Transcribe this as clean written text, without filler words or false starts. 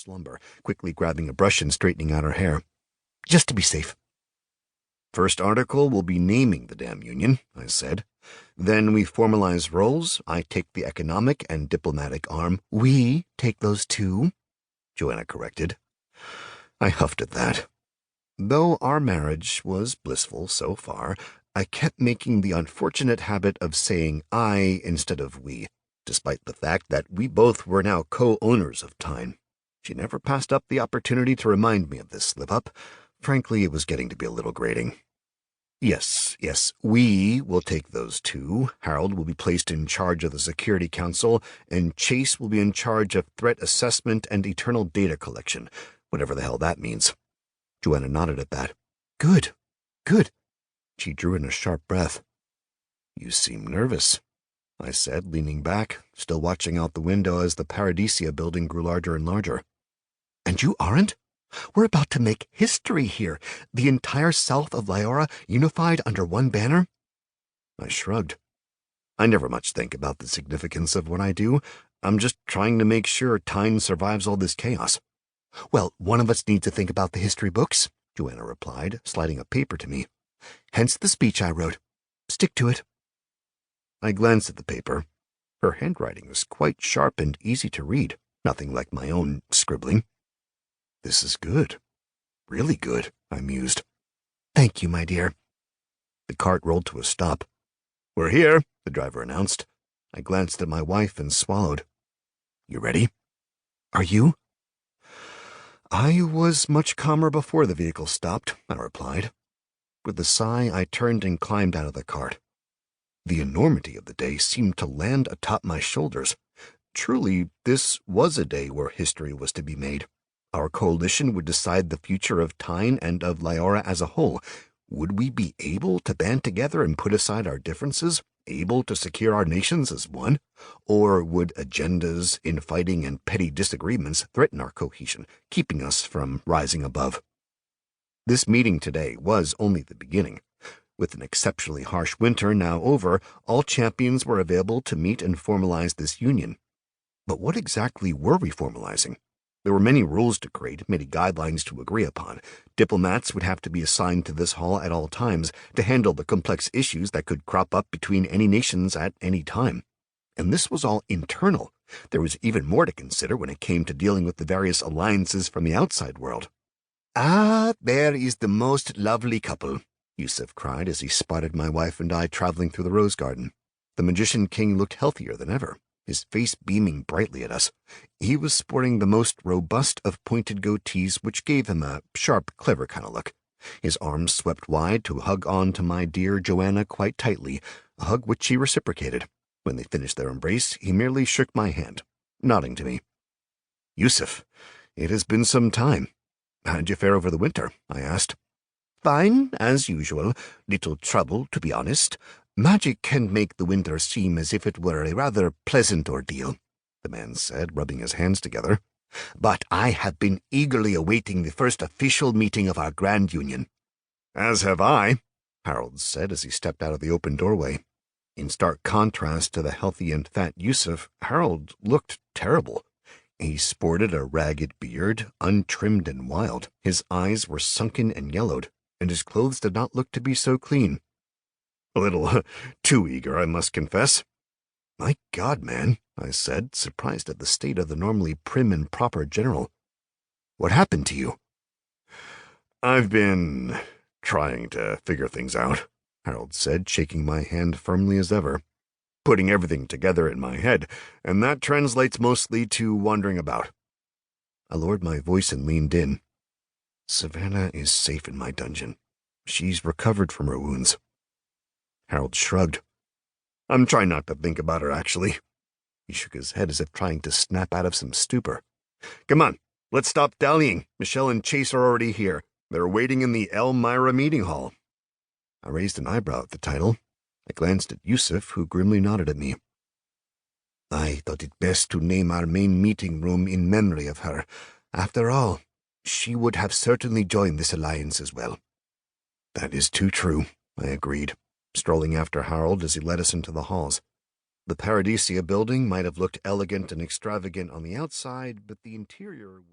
slumber, quickly grabbing a brush and straightening out her hair. Just to be safe. First article will be naming the damn union, I said. Then we formalize roles. I take the economic and diplomatic arm. We take those too, Joanna corrected. I huffed at that. Though our marriage was blissful so far, I kept making the unfortunate habit of saying I instead of we, despite the fact that we both were now co-owners of Tine. She never passed up the opportunity to remind me of this slip-up. Frankly, it was getting to be a little grating. Yes, we will take those two. Harold will be placed in charge of the Security Council, and Chase will be in charge of threat assessment and eternal data collection, whatever the hell that means. Joanna nodded at that. Good. She drew in a sharp breath. You seem nervous, I said, leaning back, still watching out the window as the Paradisia building grew larger and larger. And you aren't? We're about to make history here. The entire south of Liora unified under one banner? I shrugged. I never much think about the significance of what I do. I'm just trying to make sure Tine survives all this chaos. Well, one of us needs to think about the history books, Joanna replied, sliding a paper to me. Hence the speech I wrote. Stick to it. I glanced at the paper. Her handwriting was quite sharp and easy to read, nothing like my own scribbling. This is good. Really good, I mused. Thank you, my dear. The cart rolled to a stop. We're here, the driver announced. I glanced at my wife and swallowed. You ready? Are you? I was much calmer before the vehicle stopped, I replied. With a sigh, I turned and climbed out of the cart. The enormity of the day seemed to land atop my shoulders. Truly, this was a day where history was to be made. Our coalition would decide the future of Tine and of Liora as a whole. Would we be able to band together and put aside our differences, able to secure our nations as one? Or would agendas, infighting, and petty disagreements threaten our cohesion, keeping us from rising above? This meeting today was only the beginning. With an exceptionally harsh winter now over, all champions were available to meet and formalize this union. But what exactly were we formalizing? There were many rules to create, many guidelines to agree upon. Diplomats would have to be assigned to this hall at all times to handle the complex issues that could crop up between any nations at any time. And this was all internal. There was even more to consider when it came to dealing with the various alliances from the outside world. Ah, there is the most lovely couple, Yusuf cried as he spotted my wife and I traveling through the rose garden. The magician king looked healthier than ever, his face beaming brightly at us. He was sporting the most robust of pointed goatees, which gave him a sharp, clever kind of look. His arms swept wide to hug on to my dear Joanna quite tightly, a hug which she reciprocated. When they finished their embrace, he merely shook my hand, nodding to me. Yusuf, it has been some time. How'd you fare over the winter? I asked. Fine, as usual. Little trouble, to be honest. Magic can make the winter seem as if it were a rather pleasant ordeal, the man said, rubbing his hands together. But I have been eagerly awaiting the first official meeting of our Grand Union. As have I, Harold said as he stepped out of the open doorway. In stark contrast to the healthy and fat Yusuf, Harold looked terrible. He sported a ragged beard, untrimmed and wild. His eyes were sunken and yellowed, and his clothes did not look to be so clean. A little too eager, I must confess. My God, man, I said, surprised at the state of the normally prim and proper general. What happened to you? I've been trying to figure things out, Harold said, shaking my hand firmly as ever. Putting everything together in my head, and that translates mostly to wandering about. I lowered my voice and leaned in. Savannah is safe in my dungeon. She's recovered from her wounds. Harold shrugged. I'm trying not to think about her, actually. He shook his head as if trying to snap out of some stupor. Come on, let's stop dallying. Michelle and Chase are already here. They're waiting in the Elmira meeting hall. I raised an eyebrow at the title. I glanced at Yusuf, who grimly nodded at me. I thought it best to name our main meeting room in memory of her. After all, she would have certainly joined this alliance as well. That is too true, I agreed, strolling after Harold as he led us into the halls. The Paradisia building might have looked elegant and extravagant on the outside, but the interior was...